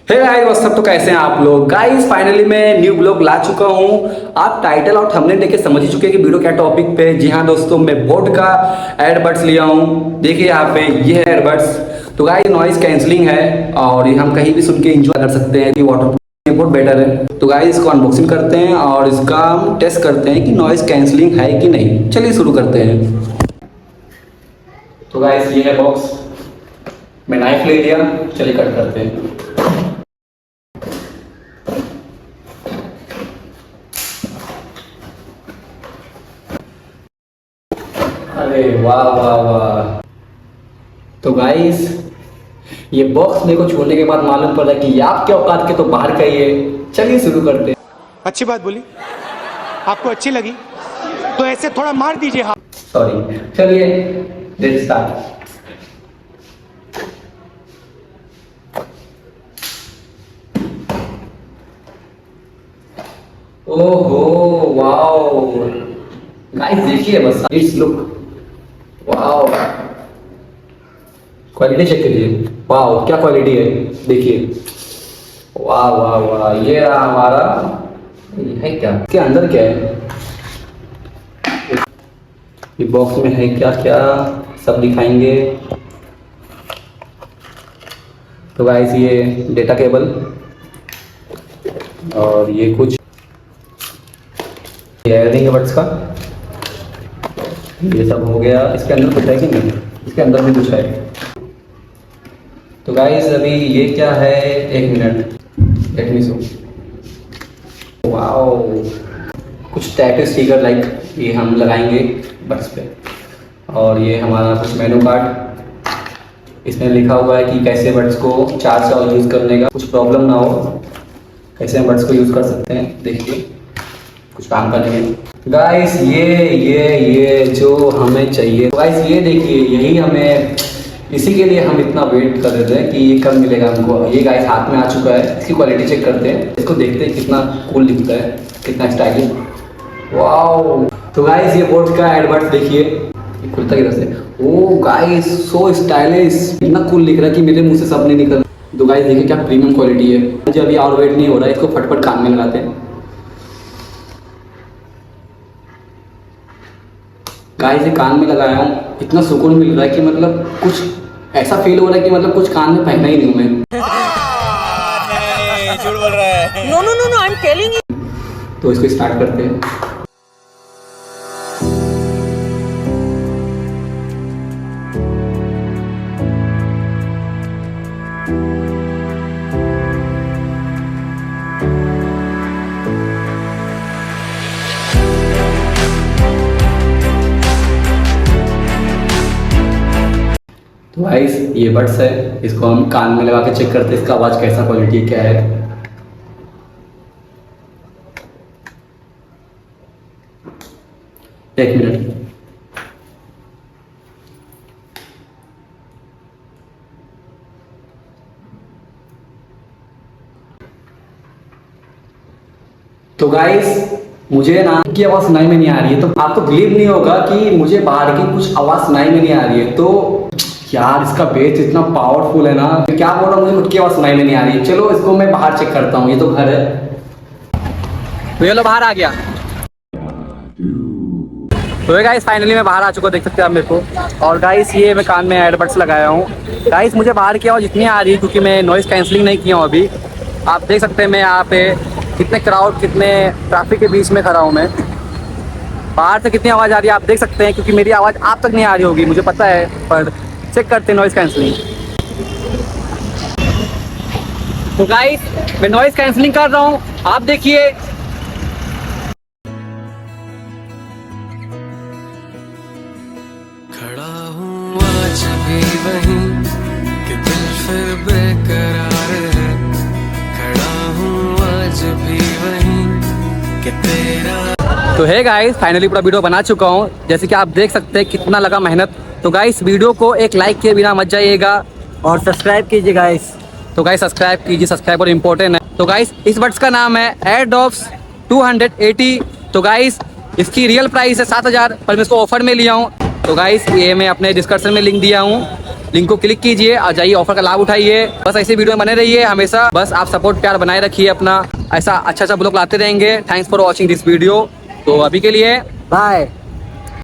Hey guys what's up. तो कैसे हैं आप लोग। गाइस फाइनली मैं न्यू ब्लॉग ला चुका हूं। आप टाइटल और थंबनेल देख के समझ ही चुके हैं कि वीडियो क्या टॉपिक पे। जी हाँ दोस्तों, मैं बोट का एयरबड्स लिया हूं। देखिए यहाँ पे ये है एयरबड्स। तो गाइस नॉइज कैंसलिंग है और ये हम कहीं भी सुन के एंजॉय कर सकते हैं। ये वाटर बहुत बेटर है। तो गाइस इसको अनबॉक्सिंग करते हैं और इसका हम टेस्ट करते हैं कि नॉइज कैंसलिंग है कि नहीं। चलिए शुरू करते हैं। तो गाइस ये है बॉक्स। मैं नाइफ ले लिया, चलिए कट करते हैं। अरे वाह वाह वाह। तो गाइस ये बॉक्स मेरे को छोड़ने के बाद मालूम पड़ा कि ये आपके औकात के तो बाहर का ही है। चलिए शुरू करते हैं। अच्छी बात बोली, आपको अच्छी लगी तो ऐसे थोड़ा मार दीजिए। हाँ सॉरी, चलिए लेट्स स्टार्ट। ओहो वाओ गाइस, देखिए बस it's look wow. Quality check करिए। वाओ क्या क्वालिटी है, देखिए। वाह वाह वाह। ये रहा हमारा। ये है क्या, इसके अंदर क्या है, ये बॉक्स में है क्या क्या सब दिखाएंगे। तो गाइस ये डेटा केबल और ये कुछ इयरिंग बड्स का ये सब हो गया। इसके अंदर कुछ है कि नहीं, इसके अंदर भी कुछ है। तो गाइस अभी ये क्या है, एक minute let me show. Wow कुछ टैटू स्टिकर लाइक ये हम लगाएंगे बड्स पे। और ये हमारा कुछ मेनू कार्ड, इसमें लिखा हुआ है कि कैसे बड्स को चार्ज और यूज़ करने का कुछ प्रॉब्लम ना हो, कैसे हम बड्स को यूज़ कर सकते हैं। देखिए कुछ काम करने में गाइस ये जो हमें चाहिए। गाइस ये देखिए, यही हमें, इसी के लिए हम इतना वेट कर रहे थे कि ये कब मिलेगा हमको। ये गाइस हाथ में आ चुका है। इसकी क्वालिटी चेक करते हैं, इसको देखते हैं कितना कूल दिखता है, कितना स्टाइलिश। वाओ। तो गाइस ये बोट का एडवर्ड देखिए, ये खुलता किधर से। ओ गाइस सो स्टाइलिश, इतना कूल दिख रहा है कि मेरे मुंह से सब नहीं निकल। तो गाइस देखिए क्या प्रीमियम क्वालिटी है। मुझे अभी और वेट नहीं हो रहा है, इसको फटफट कान में लगाते हैं। गाइस ये कान में लगाया हूँ, इतना सुकून मिल रहा है कि मतलब कुछ ऐसा फील हो रहा है कि मतलब कुछ कान में पहना ही नहीं हूँ मैं। नहीं, झूठ बोल रहा है। No no no no, I am telling you. तो इसको स्टार्ट करते हैं। तो गाइस ये बड्स है, इसको हम कान में लगा के चेक करते हैं इसका आवाज़ कैसा, क्वालिटी क्या है। एक मिनट। तो गाइस मुझे ना की आवाज़ सुनाई में नहीं आ रही है, तो आपको बिलीव नहीं होगा कि मुझे बाहर की कुछ आवाज़ सुनाई में नहीं आ रही है। तो यार इसका बेस इतना पावरफुल है ना, क्या बोल रहा हूँ, मुझे खुद की आवाज़ सुनाई में नहीं आ रही है। चलो इसको मैं बाहर चेक करता हूँ, ये तो घर है। तो ये लो बाहर आ गया। तो गाइस फाइनली मैं बाहर आ चुका, देख सकते हैं आप मेरे को। और गाइस ये मैं कान में एयरबड्स लगाया हूँ। गाइस मुझे बाहर की आवाज़ इतनी आ रही है क्योंकि मैं नॉइज़ कैंसलिंग नहीं किया हूँ अभी। आप देख सकते हैं मैं यहाँ पे कितने क्राउड, कितने ट्रैफिक के बीच में खड़ा हूँ मैं। बाहर से कितनी आवाज़ आ रही है आप देख सकते हैं, क्योंकि मेरी आवाज़ आप तक नहीं आ रही होगी मुझे पता है, पर चेक करते हैं नॉइज़ कैंसलिंग। तो गाइस मैं नॉइज़ कैंसलिंग कर रहा हूँ, आप देखिए। खड़ा हूँ आज भी वहीं कि दिल फिर बेकरार है। खड़ा हूँ आज भी वहीं कि तेरा। तो है गाइस फाइनली पूरा वीडियो बना चुका हूँ, जैसे कि आप देख सकते हैं कितना लगा मेहनत। तो गाइस वीडियो को एक लाइक किए बिना मत जाइएगा और सब्सक्राइब कीजिए गाइस। तो गाइस सब्सक्राइब कीजिए, सब्सक्राइब और इम्पोर्टेंट है। तो गाइस इस बड्स का नाम है एयरडॉप्स 280। तो गाइस इसकी रियल प्राइस है 7000, पर मैं इसको ऑफर में लिया हूँ। तो गाइस ये मैं अपने डिस्क्रिप्शन में लिंक दिया हूँ। लिंक को क्लिक कीजिए और जाइए, ऑफर का लाभ उठाइए। बस ऐसे वीडियो में बने रहिए हमेशा, बस आप सपोर्ट प्यार बनाए रखिए अपना, ऐसा अच्छा ब्लॉग लाते रहेंगे। Thanks for watching this video. तो अभी के लिए बाय।